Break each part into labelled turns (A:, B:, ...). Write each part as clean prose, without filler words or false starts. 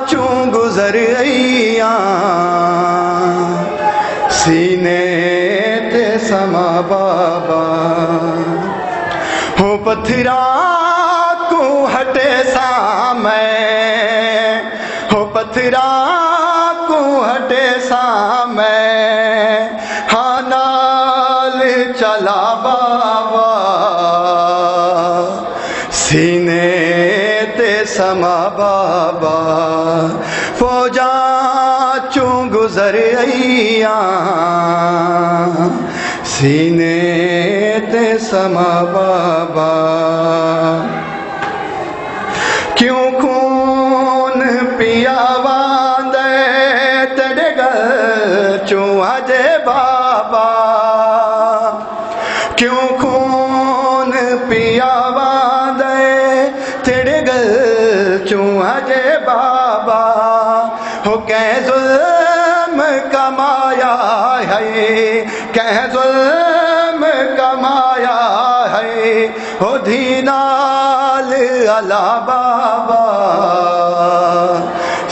A: चूं गुज़र अइया सीने ते समा बाबा हो पत्थरा को हटे सा मैं हो पत्थरा को हटे सा मैं हाँ नाल चला बाबा सीने ते समा बाबा फौजा चूं गुज़र अइया सीने ते समा बाबा क्यों खून पिया वांदे तेरे गल चूं अजे बाबा क्यों खून पिया वांदे तेरे गल चूं अजे बाबा हो कै जुल्म कमाया है कै जुल्म कमाया है हो दीनाल अला बाबा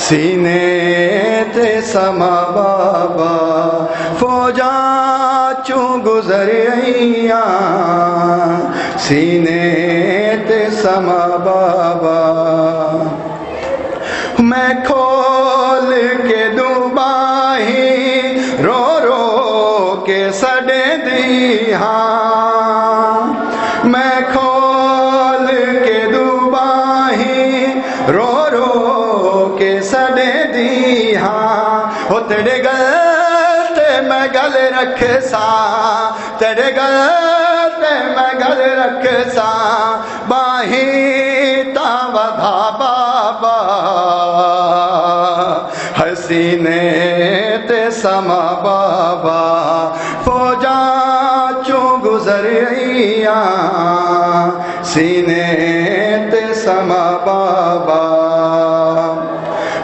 A: सीने ते समा बाबा फौजा चूं गुज़र अइया सीने ते समा बाबा मैं खोल के दुबाही रो रो के सड़े दी हाँ मैं खोल के दुबाही रो रो के सड़े दी हाँ हो तेरे गल ते मैं गल रख सा तेरे गल ते मैं गल रख सा बाही ता वधा बाबा हसीने ते समा बाबा फौजा चूं गुज़र अइया सीने ते समा बाबा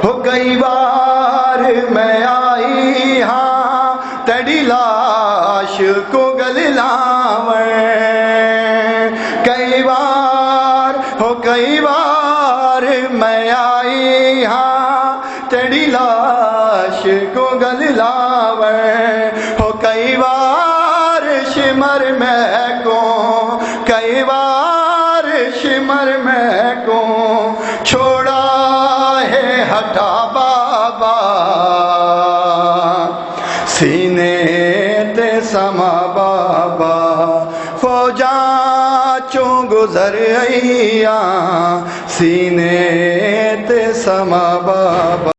A: हो कई बार मैं आई हाँ तेरी लाश को गल लावें कई बार हो कई बार मैं आई हाँ तेरी लाश को गल लावे हो कई बार शिमर में को कई बार शिमर में को छोड़ा है हटा बाबा सीने ते समा बाबा फौजा चूं गुज़र अइया सीने ते समा बाबा।